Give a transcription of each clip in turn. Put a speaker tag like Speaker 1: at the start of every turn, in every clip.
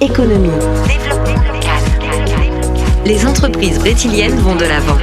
Speaker 1: Économie. Développement local. Les entreprises brésiliennes vont de l'avant.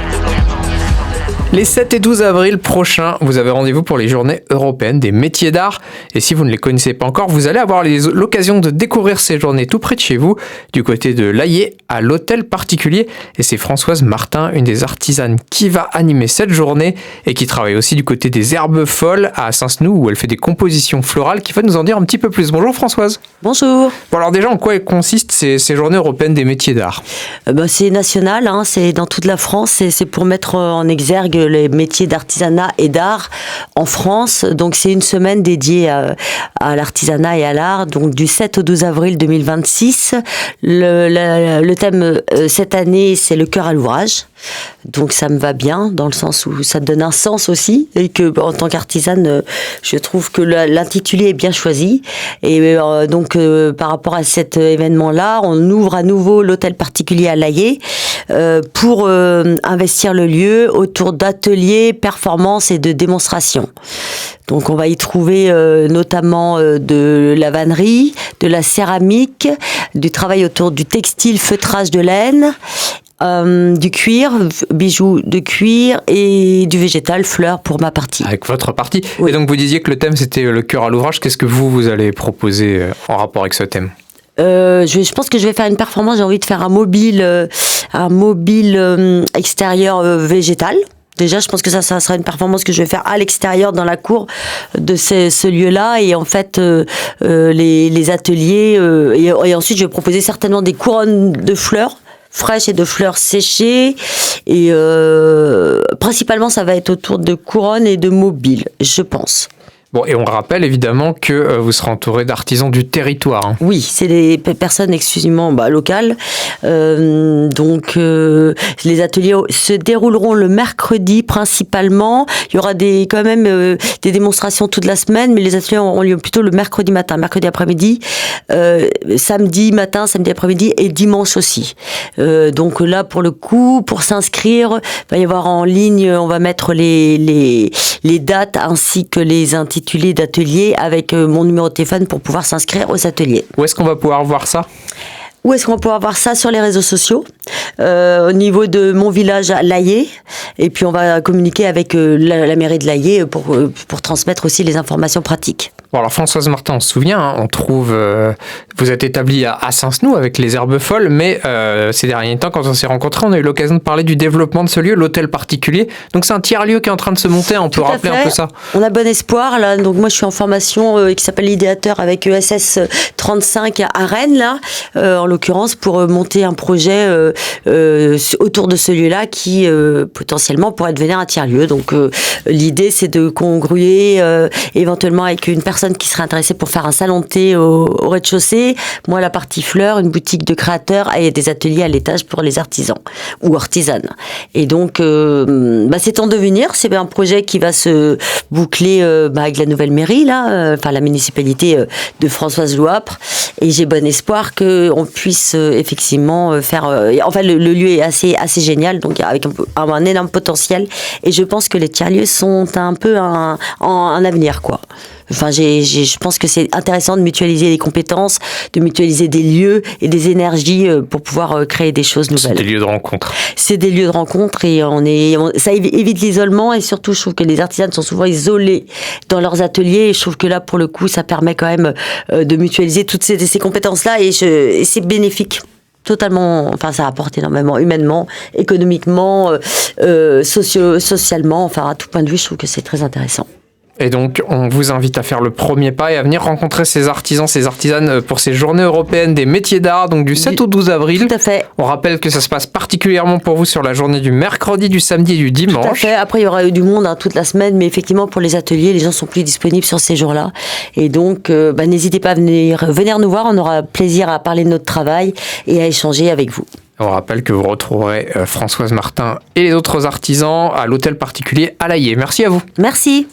Speaker 2: Les 7 et 12 avril prochains, vous avez rendez-vous pour les journées européennes des métiers d'art. Et si vous ne les connaissez pas encore, vous allez avoir l'occasion de découvrir ces journées tout près de chez vous, du côté de l'Haillé, à l'hôtel particulier. Et c'est Françoise Martin, une des artisanes qui va animer cette journée et qui travaille aussi du côté des Herbes Folles à Saint-Snou, où elle fait des compositions florales, qui va nous en dire un petit peu plus. Bonjour Françoise.
Speaker 3: Bonjour.
Speaker 2: Bon alors déjà, en quoi consistent ces journées européennes des métiers d'art ?
Speaker 3: C'est national, c'est dans toute la France, c'est pour mettre en exergue les métiers d'artisanat et d'art en France. Donc c'est une semaine dédiée à l'artisanat et à l'art, donc du 7 au 12 avril 2026. Le thème cette année, c'est le cœur à l'ouvrage. Donc ça me va bien, dans le sens où ça donne un sens aussi, et que en tant qu'artisane, je trouve que l'intitulé est bien choisi. Et donc par rapport à cet événement-là, on ouvre à nouveau l'hôtel particulier à l'Haillé pour investir le lieu autour d'ateliers, performances et de démonstrations. Donc on va y trouver notamment de la vannerie, de la céramique, du travail autour du textile, feutrage de laine, du cuir, bijoux de cuir et du végétal, fleurs pour ma partie.
Speaker 2: Avec votre partie.
Speaker 3: Oui.
Speaker 2: Et donc vous disiez que le thème c'était le cœur à l'ouvrage. Qu'est-ce que vous allez proposer en rapport avec ce thème ?
Speaker 3: Je pense que je vais faire une performance, j'ai envie de faire un mobile extérieur végétal. Déjà, je pense que ça sera une performance que je vais faire à l'extérieur, dans la cour de ce lieu-là. Et en fait, les ateliers... et ensuite, je vais proposer certainement des couronnes de fleurs fraîches et de fleurs séchées. Et principalement, ça va être autour de couronnes et de mobiles, je pense.
Speaker 2: Bon, et on rappelle évidemment que vous serez entouré d'artisans du territoire.
Speaker 3: Oui, c'est des personnes exclusivement locales. Donc, les ateliers se dérouleront le mercredi principalement. Il y aura quand même des démonstrations toute la semaine, mais les ateliers auront lieu plutôt le mercredi matin, mercredi après-midi, samedi matin, samedi après-midi et dimanche aussi. Donc là, pour le coup, pour s'inscrire, il va y avoir en ligne, on va mettre les dates ainsi que les intitulés d'ateliers avec mon numéro de téléphone pour pouvoir s'inscrire aux ateliers.
Speaker 2: Où est-ce qu'on va pouvoir voir ça ?
Speaker 3: Où est-ce qu'on va pouvoir voir ça ? Sur les réseaux sociaux, au niveau de mon village à l'Haillé, et puis on va communiquer avec la mairie de l'Haillé pour transmettre aussi les informations pratiques.
Speaker 2: Bon, alors Françoise Martin, on se souvient, on trouve, vous êtes établie à Saint-Snou avec les Herbes Folles, mais ces derniers temps, quand on s'est rencontrés, on a eu l'occasion de parler du développement de ce lieu, l'hôtel particulier. Donc c'est un tiers-lieu qui est en train de se monter, on peut rappeler un peu ça.
Speaker 3: On a bon espoir, là. Donc moi je suis en formation qui s'appelle l'idéateur avec ESS 35 à Rennes, là, en l'occurrence, pour monter un projet autour de ce lieu-là qui potentiellement pourrait devenir un tiers-lieu. Donc l'idée c'est de congruer éventuellement avec une personne qui serait intéressée pour faire un salon de thé au rez-de-chaussée, moi la partie fleurs, une boutique de créateurs et des ateliers à l'étage pour les artisans ou artisanes. Et donc c'est en devenir, c'est un projet qui va se boucler avec la nouvelle mairie là, la municipalité de Françoise Louapre, et j'ai bon espoir qu'on puisse effectivement faire le lieu est assez génial, donc avec un énorme potentiel, et je pense que les tiers-lieux sont un peu un avenir quoi. Enfin, je pense que c'est intéressant de mutualiser les compétences, de mutualiser des lieux et des énergies pour pouvoir créer des choses nouvelles.
Speaker 2: C'est des lieux de rencontre. C'est
Speaker 3: des lieux de rencontre, et ça évite l'isolement, et surtout je trouve que les artisans sont souvent isolés dans leurs ateliers, et je trouve que là pour le coup ça permet quand même de mutualiser toutes ces compétences-là, et c'est bénéfique. Totalement, ça apporte énormément, humainement, économiquement, socialement, à tout point de vue, je trouve que c'est très intéressant.
Speaker 2: Et donc, on vous invite à faire le premier pas et à venir rencontrer ces artisans, ces artisanes pour ces journées européennes des métiers d'art, donc du 7 au 12 avril.
Speaker 3: Tout à fait.
Speaker 2: On rappelle que ça se passe particulièrement pour vous sur la journée du mercredi, du samedi et du dimanche.
Speaker 3: Tout à fait. Après, il y aura eu du monde toute la semaine, mais effectivement, pour les ateliers, les gens sont plus disponibles sur ces jours-là. Et donc, n'hésitez pas à venir nous voir. On aura plaisir à parler de notre travail et à échanger avec vous.
Speaker 2: On rappelle que vous retrouverez Françoise Martin et les autres artisans à l'hôtel particulier à l'Haillé. Merci à vous.
Speaker 3: Merci.